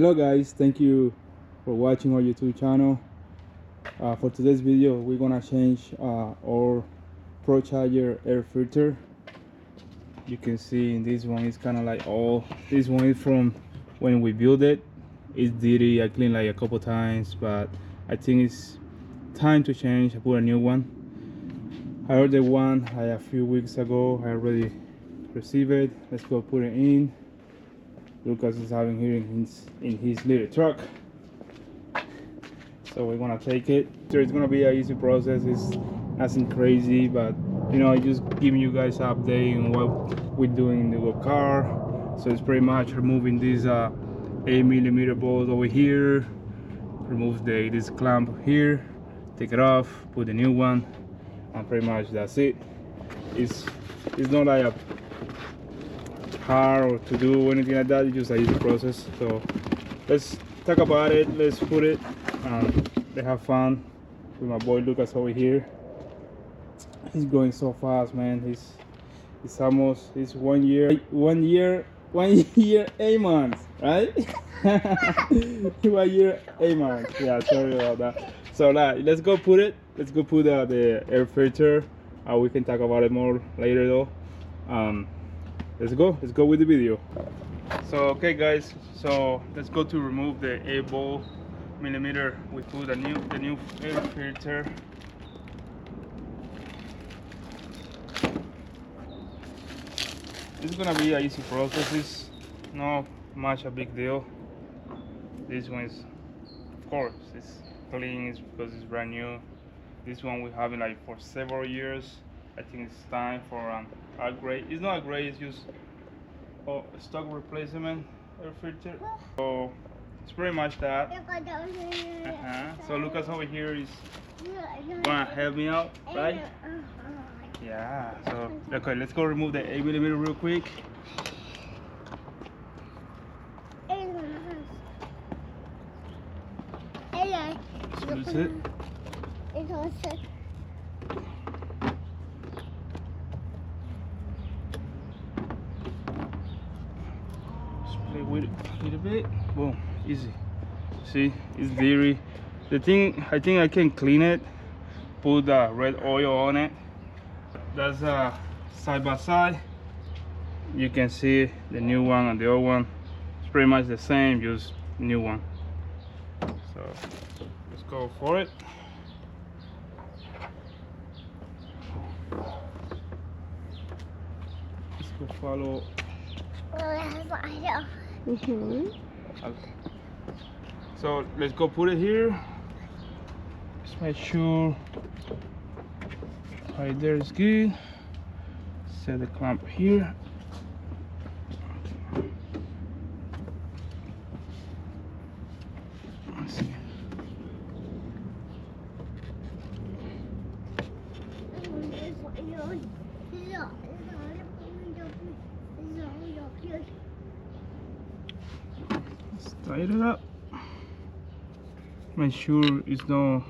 Hello guys, thank you for watching our YouTube channel. For today's video we're gonna change our ProCharger air filter. You can see in this one it's kind of like all this one is from when we built it. It's dirty. I cleaned like a couple times, but I think it's time to change. I put a new one. I ordered one a few weeks ago. I already received it. Let's go put it in. Lucas is having here in his little truck, so we're gonna take it. So it's gonna be an easy process. It's nothing crazy, but you know, just giving you guys an update on what we're doing in the go-kart. So it's pretty much removing these 8mm bolts over here, remove this clamp here, take it off, put the new one, and pretty much that's it. It's not like a hard or to do or anything like that. It's just an easy process. So let's talk about it. Let's put it let's have fun with my boy Lucas over here. He's going so fast, man. He's 1 year 8 months, right? 1 year 8 months. Yeah, sorry about that. So let's go put it. Let's go put the air filter. We can talk about it more later though. Let's go with the video. So okay guys, so let's go to remove the 8mm. We put the new air filter. It's gonna be an easy process. It's not much a big deal. This one is, of course, it's clean. It's because it's brand new. This one we have it like for several years. I think it's time for an upgrade. It's not a grade, it's just a stock replacement air filter. So it's pretty much that. So Lucas over here is gonna help me out, right? Yeah. So okay, let's go remove the 8mm real quick. That's it. Play with it a little bit. Boom, easy. See, it's dirty. The thing, I think I can clean it. Put the red oil on it. That's side by side. You can see the new one and the old one. It's pretty much the same, just new one. So let's go for it. Let's go follow. So let's go put it here. Just make sure right there is good. Set the clamp here. Let's see. Let's tighten it up. Make sure it's not.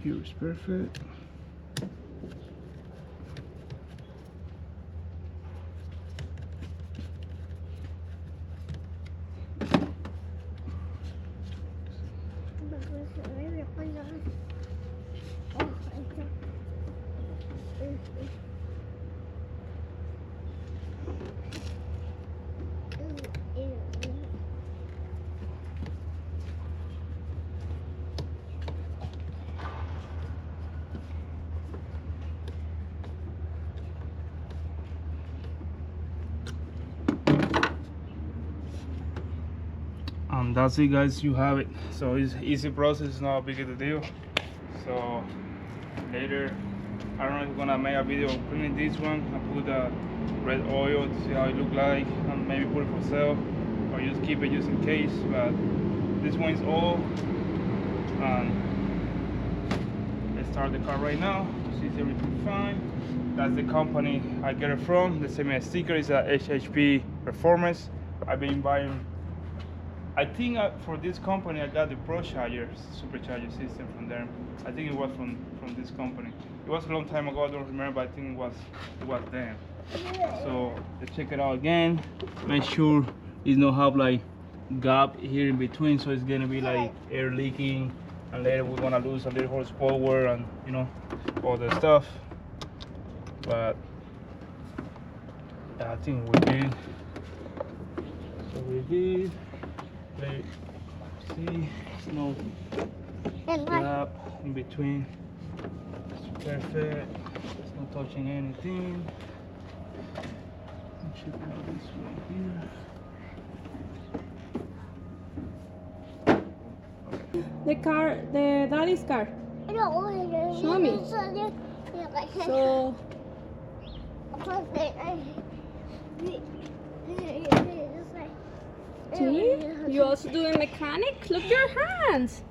Here is perfect. That's it guys, you have it. So it's easy process, it's not a big of a deal. So later, I don't know if I'm gonna make a video of cleaning this one and put the red oil to see how it look like, and maybe put it for sale or just keep it just in case. But this one is all. Let's start the car right now. See if everything fine. That's the company I get it from. They sent me a sticker. It's a HHP Performance. I've been buying, I think for this company I got the ProCharger Supercharger system from them. I think it was from this company. It was a long time ago, I don't remember, but I think it was them. So let's check it out again. Make sure it's not have like gap here in between, so it's gonna be like air leaking, and later we're gonna lose a little horsepower and you know all the stuff. But I think we're good. So we're good. Let's see, there's no gap in between. It's perfect. It's not touching anything. Check out this right here. The car, the daddy's car. Show me. So, see, you also doing mechanic. Look your hands.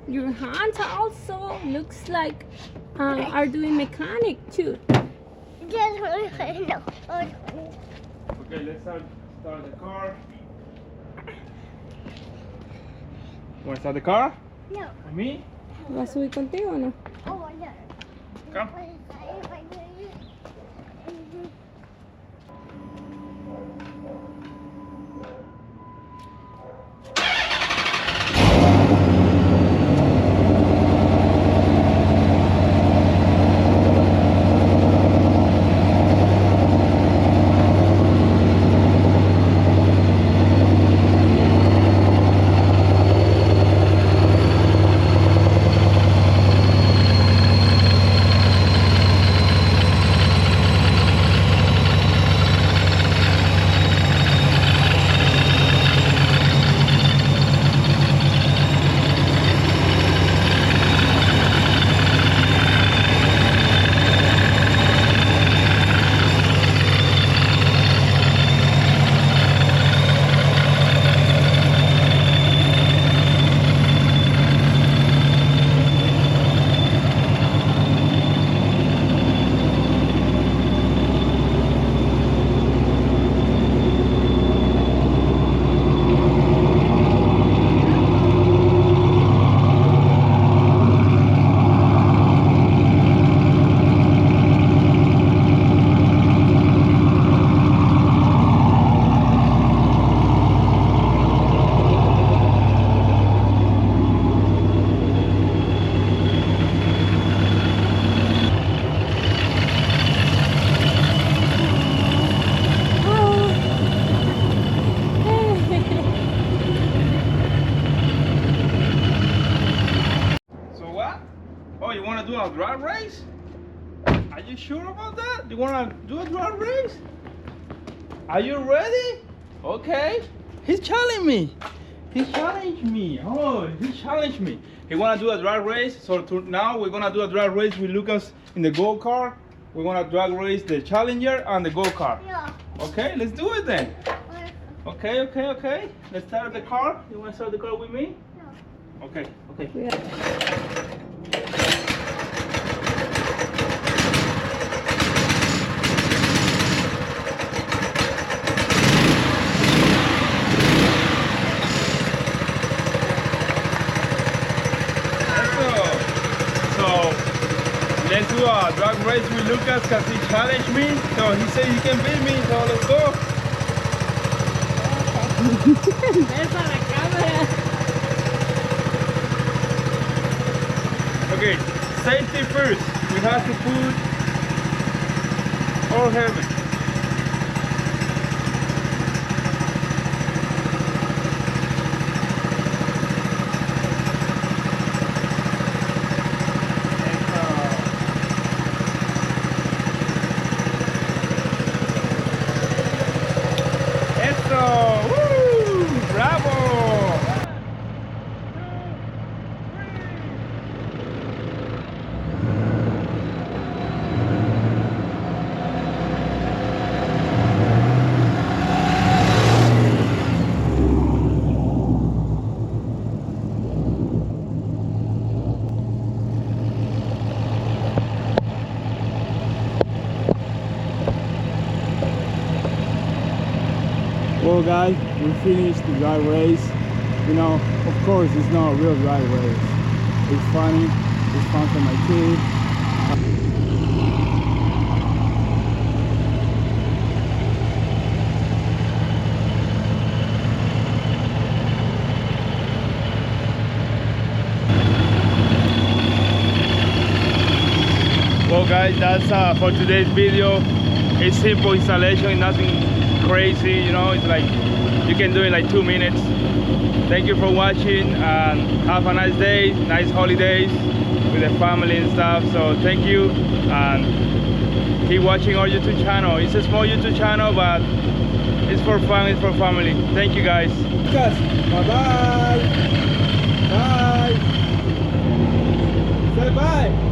Your hands also looks like are doing mechanic too. Okay, let's start the car. You want to start the car? No. With me? ¿Vas a subir contigo o no? Oh, no. Come. Oh, you want to do a drag race? Are you sure about that? You want to do a drag race? Are you ready? Okay. He's challenging me. He challenged me. Oh, he challenged me. He want to do a drag race. So now we're going to do a drag race with Lucas in the go-kart. We're going to drag race the Challenger and the go-kart. Yeah. Okay, let's do it then. Okay, okay, okay. Let's start the car. You want to start the car with me? No. Okay, okay. Yeah. Let's do a drag race with Lucas because he challenged me. So he said he can beat me. So let's go. There's a la cámara. Okay, safety first. We have to put our helmet. Well guys, we finished the drag race. You know, of course it's not a real drag race. It's funny, it's fun for my kid. guys, that's for today's video. It's simple installation, nothing crazy, you know. It's like you can do it in like 2 minutes. Thank you for watching and have a nice day, nice holidays with the family and stuff. So thank you and keep watching our YouTube channel. It's a small YouTube channel, but it's for fun, it's for family. Thank you guys. Bye bye. Bye. Say bye.